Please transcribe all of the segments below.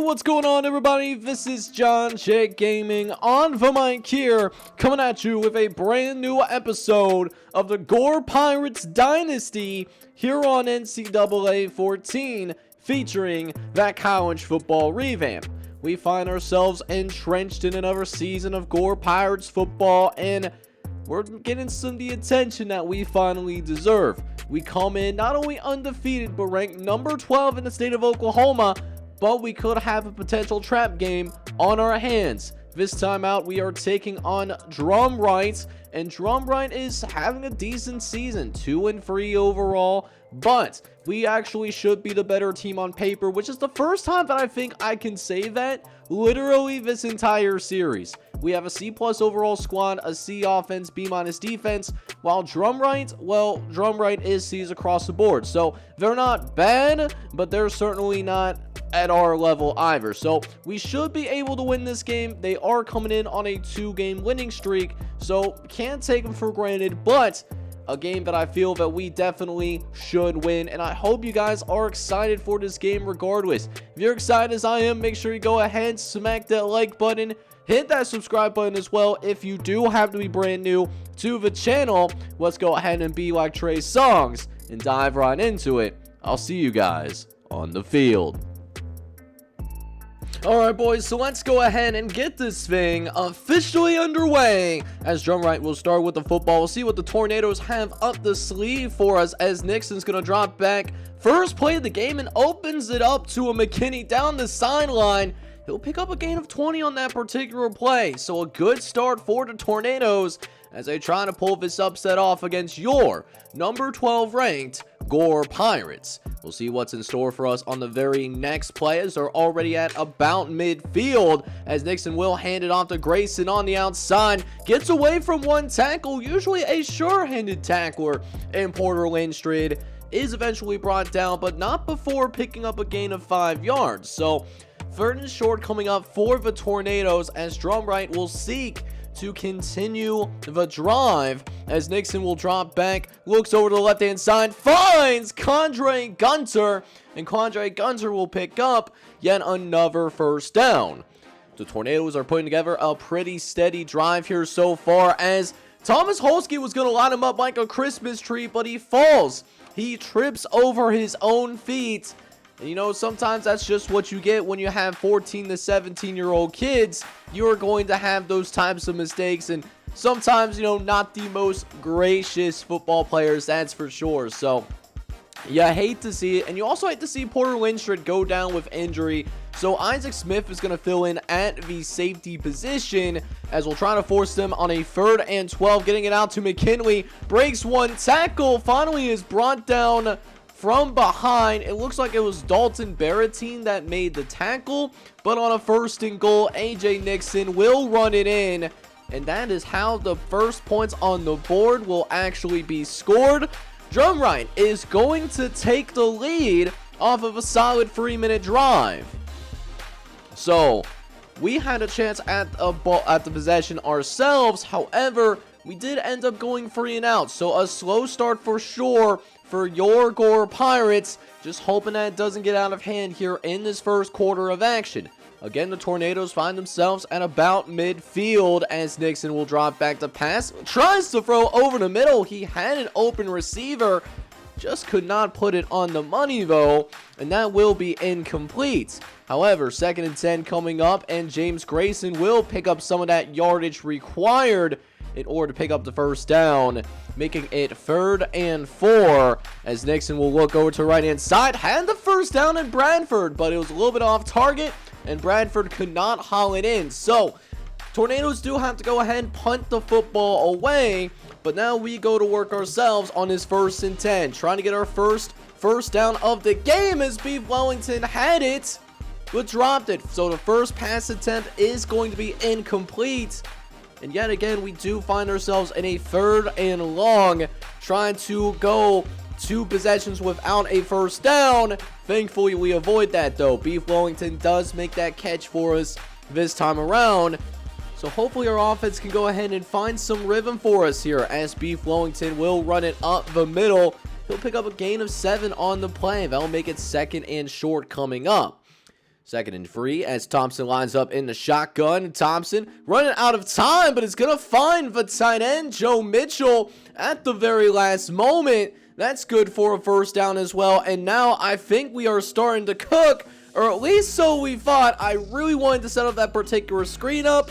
what's going on, everybody? This is John Jake Gaming on the mic here, coming at you with a brand new episode of the Gore Pirates Dynasty here on NCAA 14, featuring that college football revamp. We find ourselves entrenched in another season of Gore Pirates football, and we're getting some of the attention that we finally deserve. We come in not only undefeated, but ranked number 12 in the state of Oklahoma, but we could have a potential trap game on our hands. This time out, we are taking on Drumright, and Drumright is having a decent season, 2-3 overall, but we actually should be the better team on paper, which is the first time that I think I can say that literally this entire series. We have a C+ overall squad, a C offense, B- defense, while Drumright is C's across the board. So they're not bad, but they're certainly not at our level either. So we should be able to win this game. They are coming in on a 2-game winning streak, so can't take them for granted, but a game that I feel that we definitely should win, and I hope you guys are excited for this game regardless. If you're excited as I am, make sure you go ahead, smack that like button, hit that subscribe button as well if you do have to be brand new to the channel. Let's go ahead and be like Trey Songz and dive right into it. I'll see you guys on the field. Alright boys, so let's go ahead and get this thing officially underway, as Drumright will start with the football. We'll see what the Tornadoes have up the sleeve for us, as Nixon's going to drop back. First play of the game and opens it up to a McKinney down the sideline. He'll pick up a gain of 20 on that particular play, so a good start for the Tornadoes as they try to pull this upset off against your number 12 ranked Gore Pirates. We'll see what's in store for us on the very next play, as they're already at about midfield, as Nixon will hand it off to Grayson on the outside. Gets away from one tackle, usually a sure-handed tackler, and Porter Lindstrid is eventually brought down, but not before picking up a gain of 5 yards. So third and short coming up for the Tornadoes, as Drumright will seek to continue the drive, as Nixon will drop back, looks over to the left-hand side, finds Quandre Gunter, and Quandre Gunter will pick up yet another first down. The Tornadoes are putting together a pretty steady drive here so far, as Thomas Holsky was going to line him up like a Christmas tree, but he falls. He trips over his own feet. And you know, sometimes that's just what you get when you have 14 to 17-year-old kids. You're going to have those types of mistakes, and sometimes, you know, not the most gracious football players, that's for sure. So you hate to see it, and you also hate to see Porter Lindstrid go down with injury. So Isaac Smith is going to fill in at the safety position, as we'll try to force them on a 3rd and 12, getting it out to McKinley, breaks one tackle, finally is brought down from behind. It looks like it was Dalton Barrettine that made the tackle, but on a 1st and goal, AJ Nixon will run it in, and that is how the first points on the board will actually be scored. Drumright is going to take the lead off of a solid 3-minute drive. So we had a chance at the possession ourselves. However, we did end up going 3 and out, so a slow start for sure for your Gore Pirates. Just hoping that it doesn't get out of hand here in this first quarter of action. Again, the Tornadoes find themselves at about midfield, as Nixon will drop back to pass. Tries to throw over the middle. He had an open receiver, just could not put it on the money though, and that will be incomplete. However, 2nd and 10 coming up, and James Grayson will pick up some of that yardage required in order to pick up the first down, making it 3rd and 4, as Nixon will look over to the right-hand side, had the first down in Bradford, but it was a little bit off target, and Bradford could not haul it in. So Tornadoes do have to go ahead and punt the football away, but now we go to work ourselves on this 1st and 10, trying to get our first down of the game, as Beef Wellington had it, but dropped it. So the first pass attempt is going to be incomplete. And yet again, we do find ourselves in a 3rd and long, trying to go 2 possessions without a first down. Thankfully, we avoid that though. Beef Wellington does make that catch for us this time around. So hopefully our offense can go ahead and find some rhythm for us here, as Beef Wellington will run it up the middle. He'll pick up a gain of 7 on the play. That'll make it 2nd and short coming up. Second and 3 as Thompson lines up in the shotgun. Thompson running out of time, but it's going to find the tight end, Joe Mitchell, at the very last moment. That's good for a first down as well. And now I think we are starting to cook, or at least so we thought. I really wanted to set up that particular screen up,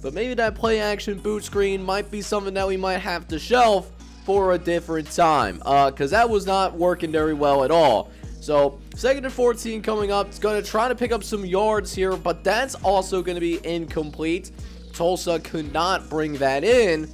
but maybe that play action boot screen might be something that we might have to shelf for a different time, because that was not working very well at all. So, second and 14 coming up. It's going to try to pick up some yards here, but that's also going to be incomplete. Tulsa could not bring that in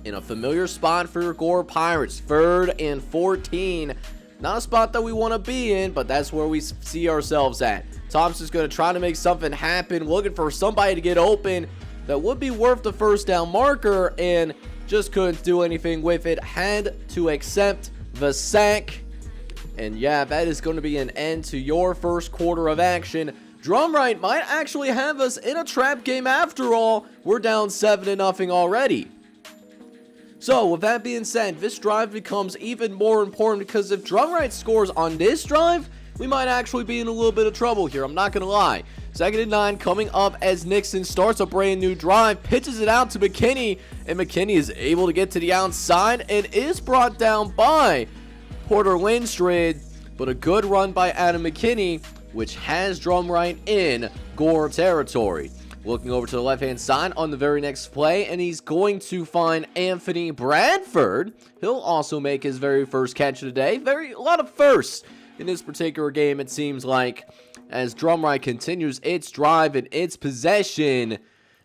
a familiar spot for your Gore Pirates. 3rd and 14. Not a spot that we want to be in, but that's where we see ourselves at. Thompson's going to try to make something happen, looking for somebody to get open that would be worth the first down marker, and just couldn't do anything with it. Had to accept the sack. And yeah, that is going to be an end to your first quarter of action. Drumright might actually have us in a trap game after all. We're down 7-0 already. So, with that being said, this drive becomes even more important, because if Drumright scores on this drive, we might actually be in a little bit of trouble here. I'm not going to lie. 2nd and 9 coming up as Nixon starts a brand new drive, pitches it out to McKinney, and McKinney is able to get to the outside and is brought down by Porter Lindstrid, but a good run by Adam McKinney, which has Drumright in Gore territory. Looking over to the left-hand side on the very next play, and he's going to find Anthony Bradford. He'll also make his very first catch of the day. A lot of firsts in this particular game, it seems like, as Drumright continues its drive and its possession.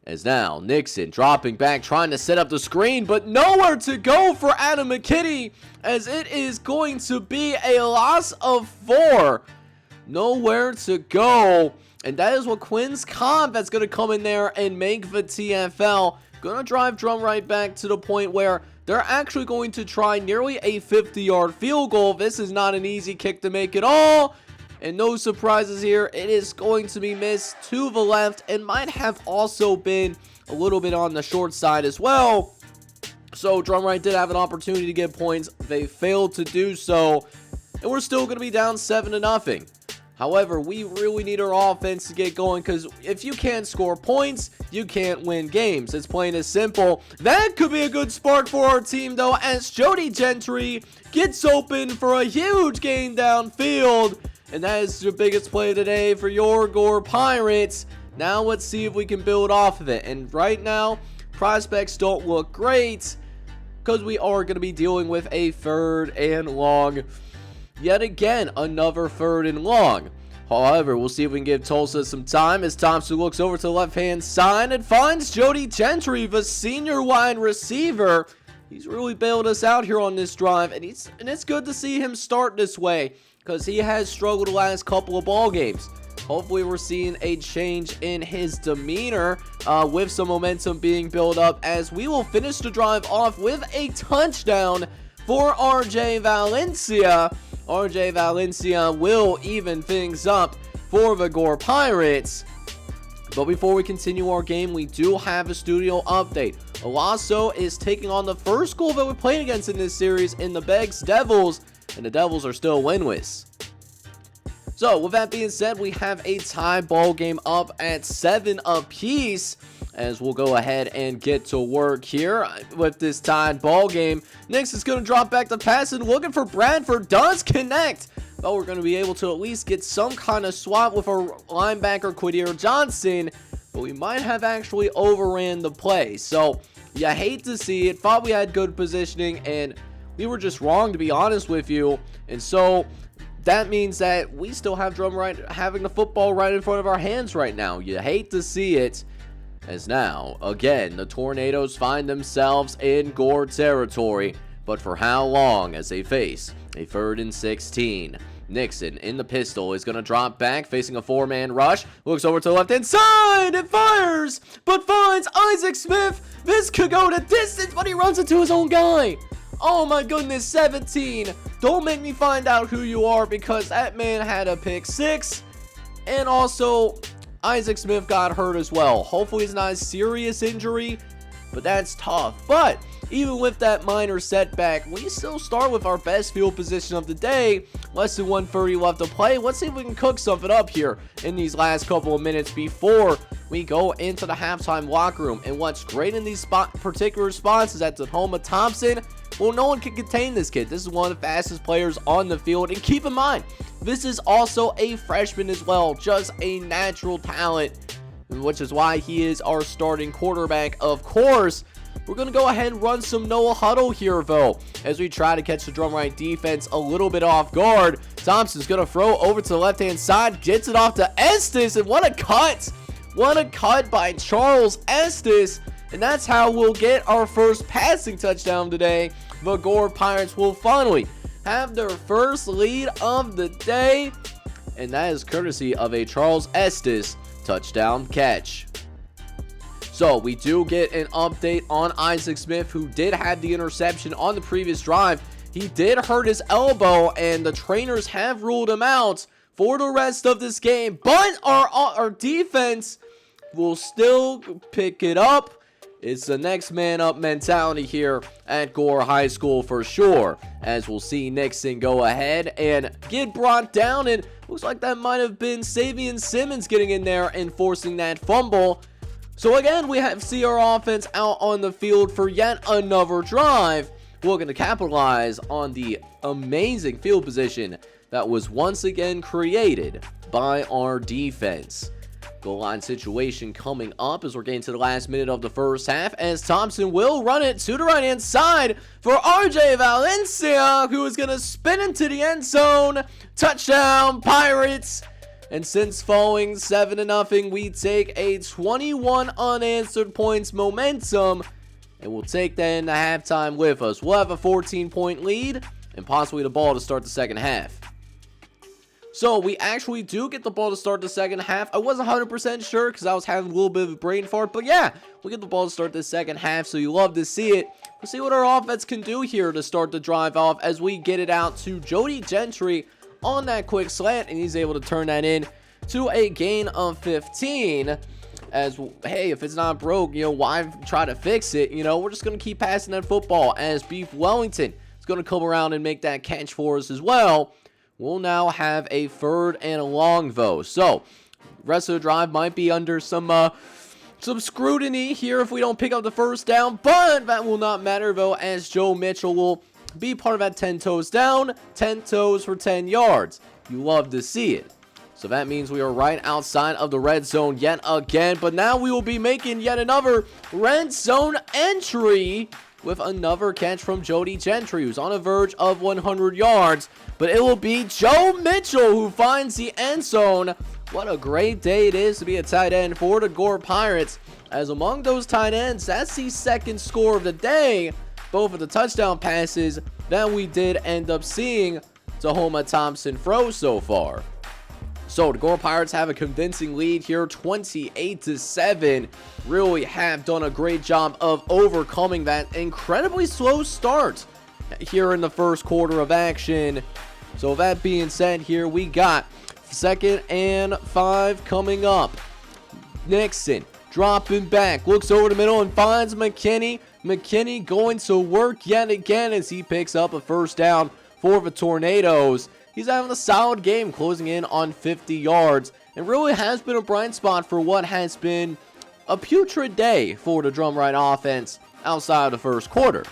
As now, Nixon dropping back, trying to set up the screen, but nowhere to go for Adam McKinney, as it is going to be a loss of 4. Nowhere to go. And that is what Quinn's Comp that's going to come in there and make the TFL. Going to drive Drumright back to the point where they're actually going to try nearly a 50-yard field goal. This is not an easy kick to make at all. And no surprises here. It is going to be missed to the left and might have also been a little bit on the short side as well. So Drumright did have an opportunity to get points. They failed to do so. And we're still going to be down 7-0. However, we really need our offense to get going, because if you can't score points, you can't win games. It's plain as simple. That could be a good spark for our team, though, as Jody Gentry gets open for a huge gain downfield. And that is the biggest play of the day for your Gore Pirates. Now let's see if we can build off of it. And right now, prospects don't look great, because we are going to be dealing with a 3rd and long. Yet again, another 3rd and long. However, we'll see if we can give Tulsa some time as Thompson looks over to the left-hand side and finds Jody Gentry, the senior wide receiver. He's really bailed us out here on this drive, and it's good to see him start this way, because he has struggled the last couple of ball games. Hopefully, we're seeing a change in his demeanor with some momentum being built up, as we will finish the drive off with a touchdown for RJ Valencia. RJ Valencia will even things up for the Gore Pirates. But before we continue our game, we do have a studio update. Olaso is taking on the first school that we're playing against in this series in the Beggs Devils, and the Devils are still winless. So, with that being said, we have a tie ball game up at 7 apiece, as we'll go ahead and get to work here with this tied ball game. Nix is going to drop back to pass and looking for Bradford. Does connect, but we're going to be able to at least get some kind of swap with our linebacker Quadir Johnson, but we might have actually overran the play. So, you hate to see it. Thought we had good positioning, and we were just wrong, to be honest with you. And so that means that we still have Drumright having the football right in front of our hands right now. You hate to see it. As now, again, the Tornadoes find themselves in Gore territory, but for how long as they face a 3rd and 16. Nixon in the pistol is going to drop back, facing a 4-man rush, looks over to the left-hand side and fires, but finds Isaac Smith. This could go the distance, but he runs into his own guy. Oh my goodness, 17. Don't make me find out who you are, because that man had a pick 6, and also Isaac Smith got hurt as well. Hopefully it's not a serious injury, but that's tough. But even with that minor setback, we still start with our best field position of the day. Less than 1:30 left to play. Let's see if we can cook something up here in these last couple of minutes before we go into the halftime locker room. And what's great in these particular spots is that Tahoma Thompson, well, no one can contain this kid. This is one of the fastest players on the field. And keep in mind, this is also a freshman as well, just a natural talent, which is why he is our starting quarterback, of course. We're going to go ahead and run some no huddle here, though, as we try to catch the drum right defense a little bit off guard. Thompson's going to throw over to the left-hand side, gets it off to Estes, and what a cut! What a cut by Charles Estes, and that's how we'll get our first passing touchdown today. The Gore Pirates will finally have their first lead of the day, and that is courtesy of a Charles Estes touchdown catch. So we do get an update on Isaac Smith, who did have the interception on the previous drive. He did hurt his elbow, and the trainers have ruled him out for the rest of this game. But our defense will still pick it up. It's the next man up mentality here at Gore High School for sure, as we'll see Nixon go ahead and get brought down, and looks like that might have been Savion Simmons getting in there and forcing that fumble. So again, we see our offense out on the field for yet another drive. We're looking to capitalize on the amazing field position that was once again created by our defense. Goal line situation coming up as we're getting to the last minute of the first half, as Thompson will run it to the right-hand side for RJ Valencia, who is going to spin into the end zone. Touchdown, Pirates! And since falling 7-0, we take a 21 unanswered points momentum, and we'll take that into halftime with us. We'll have a 14-point lead and possibly the ball to start the second half. So we actually do get the ball to start the second half. I wasn't 100% sure because I was having a little bit of a brain fart, but yeah, we get the ball to start the second half, so you love to see it. We'll see what our offense can do here to start the drive off as we get it out to Jody Gentry on that quick slant, and he's able to turn that in to a gain of 15. As, hey, if it's not broke, why try to fix it? We're just going to keep passing that football, as Beef Wellington is going to come around and make that catch for us as well. We'll now have a 3rd and long, though. So, rest of the drive might be under some scrutiny here if we don't pick up the first down, but that will not matter, though, as Joe Mitchell will be part of that 10 toes down, 10 toes for 10 yards. You love to see it. So that means we are right outside of the red zone yet again, but now we will be making yet another red zone entry with another catch from Jody Gentry, who's on the verge of 100 yards, but it will be Joe Mitchell who finds the end zone. What a great day it is to be a tight end for the Gore Pirates, as among those tight ends, that's the second score of the day. Both of the touchdown passes that we did end up seeing Tahoma Thompson throw so far. So the Gore Pirates have a convincing lead here, 28-7. Really have done a great job of overcoming that incredibly slow start here in the first quarter of action. So that being said, here we got 2nd and 5 coming up. Nixon dropping back, looks over the middle and finds McKinney. McKinney going to work yet again as he picks up a first down for the Tornadoes. He's having a solid game, closing in on 50 yards, and really has been a bright spot for what has been a putrid day for the Drum Right offense outside of the first quarter.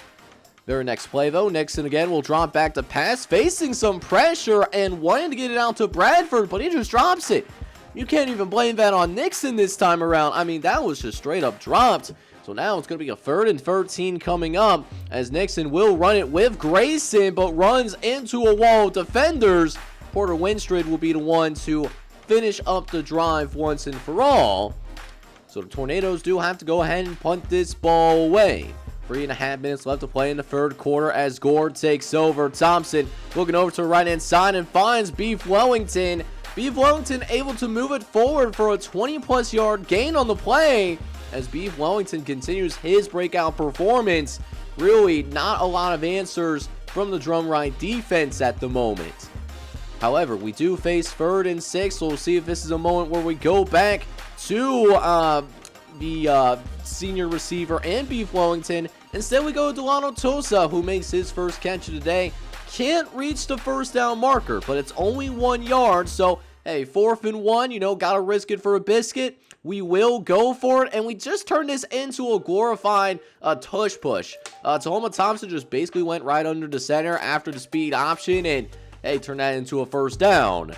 Very next play, though, Nixon again will drop back to pass, facing some pressure and wanting to get it out to Bradford, but he just drops it. You can't even blame that on Nixon this time around. I mean, that was just straight up dropped. So now it's going to be a 3rd and 13 coming up, as Nixon will run it with Grayson, but runs into a wall of defenders. Porter Winstrid will be the one to finish up the drive once and for all. So the Tornadoes do have to go ahead and punt this ball away. 3.5 minutes left to play in the 3rd quarter as Gore takes over. Thompson looking over to the right-hand side and finds Beef Wellington. Beef Wellington able to move it forward for a 20-plus yard gain on the play, as Beef Wellington continues his breakout performance. Really not a lot of answers from the Drum Right defense at the moment. However, we do face 3rd and 6, so we'll see if this is a moment where we go back to the senior receiver and Beef Wellington Instead, we go to Delano Tosa, who makes his first catch of the day. Can't reach the first down marker, but it's only 1 yard. So, hey, 4th and 1, gotta risk it for a biscuit. We will go for it, and we just turned this into a glorified tush push. Tahoma Thompson just basically went right under the center after the speed option, and, hey, turned that into a first down.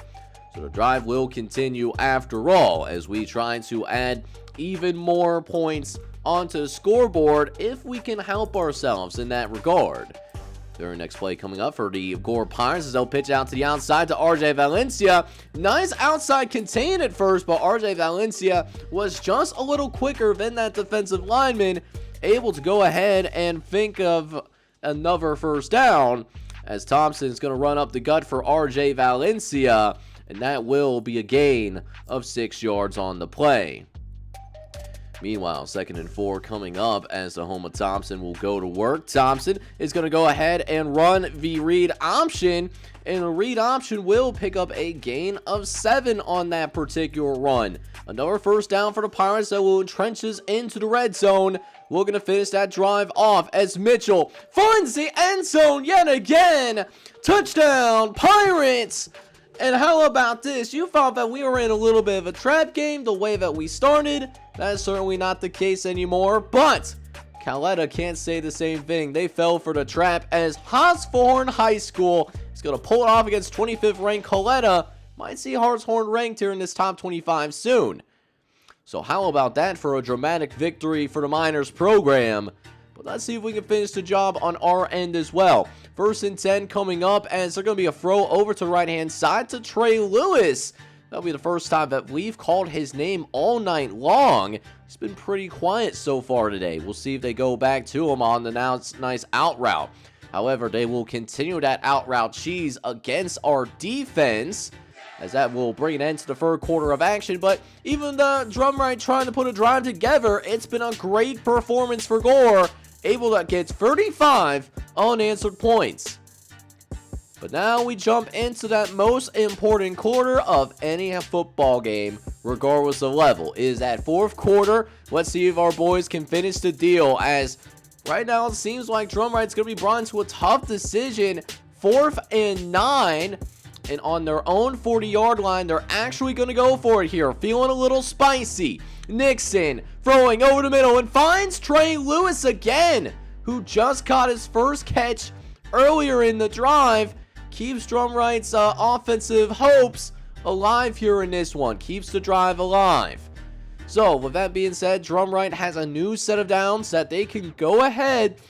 So the drive will continue after all as we try to add even more points onto the scoreboard if we can help ourselves in that regard. Their next play coming up for the Gore Pirates as they'll pitch out to the outside to RJ Valencia. Nice outside contain at first, but RJ Valencia was just a little quicker than that defensive lineman, able to go ahead and think of another first down as Thompson's going to run up the gut for RJ Valencia, and that will be a gain of 6 yards on the play. Meanwhile, 2nd and 4 coming up as Tahoma Thompson will go to work. Thompson is going to go ahead and run the read option, and the read option will pick up a gain of 7 on that particular run. Another first down for the Pirates that will entrench us into the red zone. We're going to finish that drive off as Mitchell finds the end zone yet again. Touchdown, Pirates! And how about this? You thought that we were in a little bit of a trap game the way that we started. That is certainly not the case anymore. But Caletta can't say the same thing. They fell for the trap as Hawthorne High School is going to pull it off against 25th ranked Caletta. Might see Hawthorne ranked here in this top 25 soon. So how about that for a dramatic victory for the Miners program? But let's see if we can finish the job on our end as well. 1st and 10 coming up as they're going to be a throw over to the right-hand side to Trey Lewis. That'll be the first time that we've called his name all night long. He's been pretty quiet so far today. We'll see if they go back to him on the nice out route. However, they will continue that out route cheese against our defense, as that will bring an end to the 3rd quarter of action. But even the drum right trying to put a drive together, it's been a great performance for Gore, able to get 35 unanswered points. But now we jump into that most important quarter of any football game, regardless of level. It is that 4th quarter. Let's see if our boys can finish the deal, as right now it seems like Drum Right's going to be brought into a tough decision. 4th and 9. And on their own 40-yard line, they're actually going to go for it here. Feeling a little spicy. Nixon throwing over the middle and finds Trey Lewis again, who just caught his first catch earlier in the drive. Keeps Drum Right's offensive hopes alive here in this one. Keeps the drive alive. So, with that being said, Drum Right has a new set of downs that they can go ahead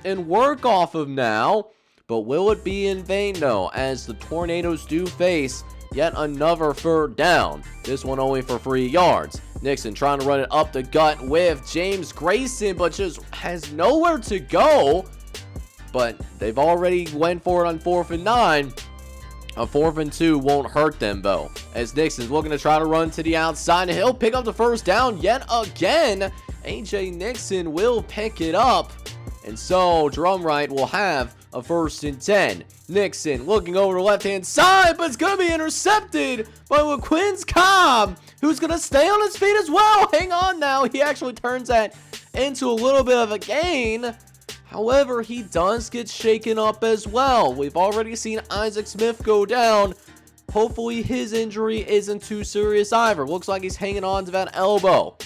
and work off of now. But will it be in vain, though, as the Tornadoes do face yet another 3rd down. This one only for 3 yards. Nixon trying to run it up the gut with James Grayson, but just has nowhere to go. But they've already went for it on 4th and 9. A 4th and 2 won't hurt them, though, as Nixon's looking to try to run to the outside, and he'll pick up the first down yet again. AJ Nixon will pick it up, and so Drum Right will have a 1st and 10. Nixon looking over the left-hand side, but it's going to be intercepted by LaQuince Cobb, who's going to stay on his feet as well. Hang on now. He actually turns that into a little bit of a gain. However, he does get shaken up as well. We've already seen Isaac Smith go down. Hopefully his injury isn't too serious either. Looks like he's hanging on to that elbow.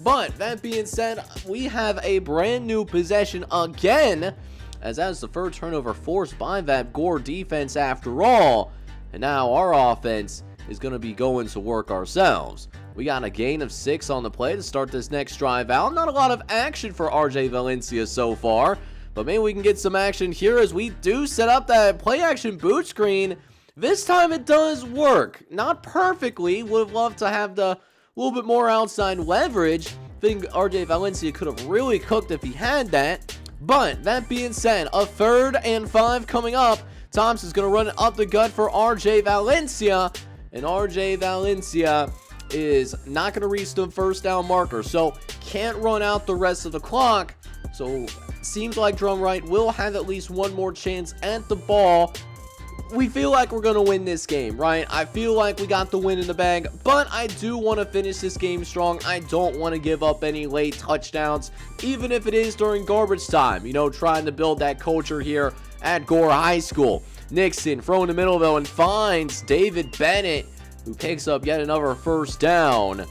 But that being said, we have a brand new possession again, as that is the 3rd turnover forced by that Gore defense after all. And now our offense is going to be going to work ourselves. We got a gain of 6 on the play to start this next drive out. Not a lot of action for RJ Valencia so far, but maybe we can get some action here as we do set up that play action boot screen. This time it does work. Not perfectly. Would have loved to have the little bit more outside leverage. I think RJ Valencia could have really cooked if he had that. But that being said, a 3rd and 5 coming up. Thompson's going to run it up the gut for RJ Valencia. And RJ Valencia is not going to reach the first down marker, so can't run out the rest of the clock. So seems like Drum Right will have at least one more chance at the ball. we feel like we're gonna win this game, right? I feel like we got the win in the bag, but I do want to finish this game strong. I don't want to give up any late touchdowns, even if it is during garbage time, you know, trying to build that culture here at Gore High School. Nixon throwing the middle though and finds David Bennett, who picks up yet another first down.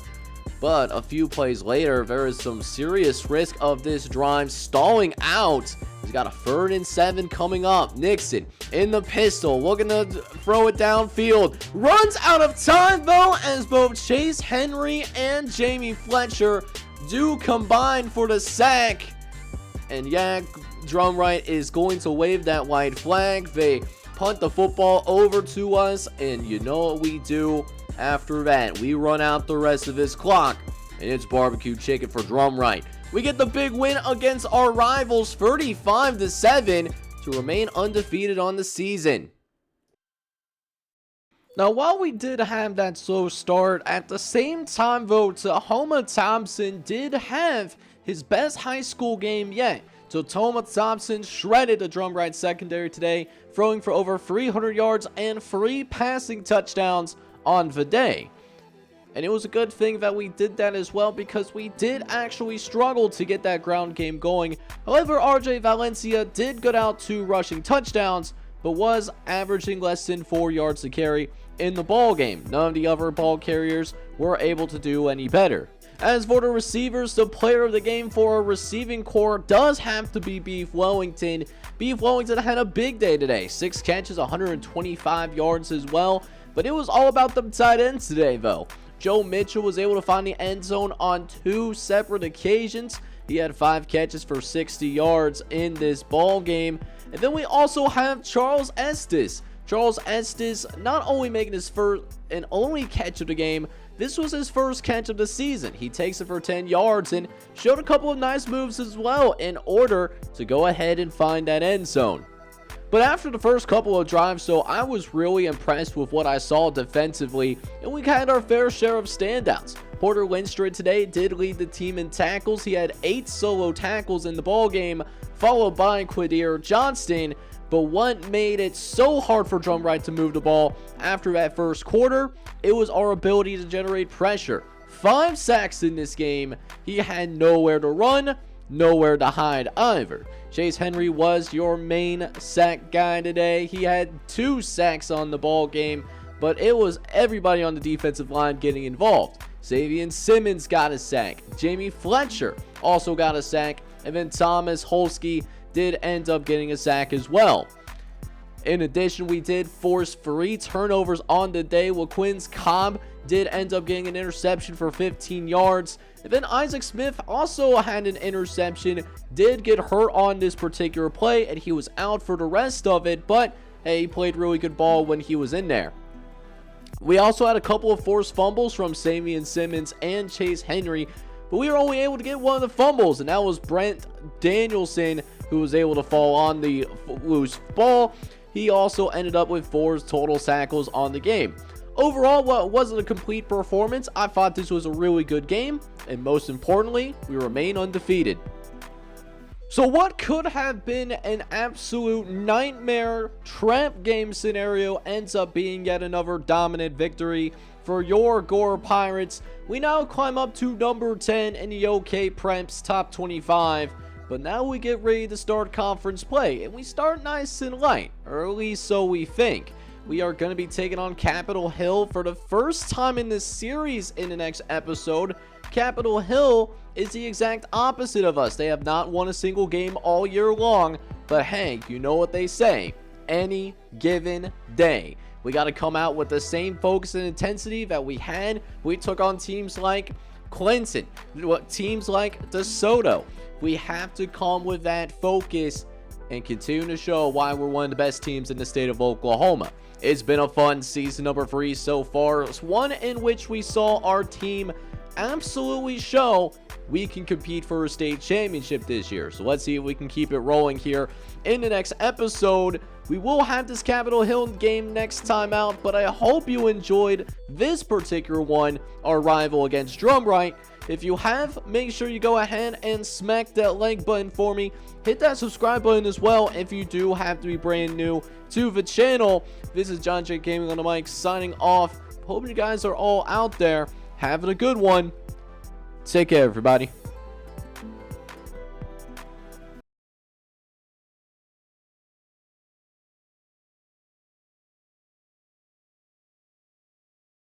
But a few plays later, there is some serious risk of this drive stalling out. He's got a 3rd and 7 coming up. Nixon in the pistol, looking to throw it downfield. Runs out of time though, as both Chase Henry and Jamie Fletcher do combine for the sack. And yeah, Drumright is going to wave that white flag. They punt the football over to us, and you know what we do after that? We run out the rest of this clock, and it's barbecue chicken for Drumright. We get the big win against our rivals, 35-7, to remain undefeated on the season. Now, while we did have that slow start, at the same time though, Tahoma Thompson did have his best high school game yet. So Tahoma Thompson shredded the Drumright secondary today, throwing for over 300 yards and 3 passing touchdowns on the day. And it was a good thing that we did that as well, because we did actually struggle to get that ground game going. However, RJ Valencia did get out 2 rushing touchdowns, but was averaging less than 4 yards to carry in the ball game. None of the other ball carriers were able to do any better. As for the receivers, the player of the game for our receiving core does have to be Beef Wellington. Beef Wellington had a big day today. 6 catches, 125 yards as well. But it was all about the tight ends today, though. Joe Mitchell was able to find the end zone on 2 separate occasions. He had 5 catches for 60 yards in this ball game. And then we also have Charles Estes. Charles Estes not only making his first and only catch of the game, this was his first catch of the season. He takes it for 10 yards and showed a couple of nice moves as well in order to go ahead and find that end zone. But after the first couple of drives, so I was really impressed with what I saw defensively, and we had our fair share of standouts. Porter Lindstrom today did lead the team in tackles. He had 8 solo tackles in the ball game, followed by Quadir Johnston. But what made it so hard for Drumright to move the ball after that first quarter, it was our ability to generate pressure. 5 sacks in this game. He had nowhere to run, nowhere to hide either. Chase Henry was your main sack guy today. He had 2 sacks on the ball game, but it was everybody on the defensive line getting involved. Xavier Simmons got a sack. Jamie Fletcher also got a sack. And then Thomas Holsky did end up getting a sack as well. In addition, we did force 3 turnovers on the day. LaQuin's Cobb did end up getting an interception for 15 yards. And then Isaac Smith also had an interception, did get hurt on this particular play, and he was out for the rest of it. But hey, he played really good ball when he was in there. We also had a couple of forced fumbles from Xavier Simmons and Chase Henry, but we were only able to get one of the fumbles, and that was Brent Danielson, who was able to fall on the loose ball. He also ended up with 4 total tackles on the game. Overall, while it wasn't a complete performance, I thought this was a really good game, and most importantly, we remain undefeated. So what could have been an absolute nightmare trap game scenario ends up being yet another dominant victory for your Gore Pirates. We now climb up to number 10 in the OK Preps top 25. But now we get ready to start conference play, and we start nice and light, or at least so we think. We are going to be taking on Capitol Hill for the first time in this series in the next episode. Capitol Hill is the exact opposite of us. They have not won a single game all year long, but hey, you know what they say, any given day. We got to come out with the same focus and intensity that we had. We took on teams like Clinton, teams like DeSoto. We have to come with that focus and continue to show why we're one of the best teams in the state of Oklahoma. It's been a fun season number 3 so far. It's one in which we saw our team absolutely show we can compete for a state championship this year. So let's see if we can keep it rolling here in the next episode. We will have this Capitol Hill game next time out, but I hope you enjoyed this particular one, our rival against Drumright. If you have, make sure you go ahead and smack that like button for me. Hit that subscribe button as well if you do have to be brand new to the channel. This is John J Gaming on the mic signing off. Hope you guys are all out there having a good one. Take care, everybody.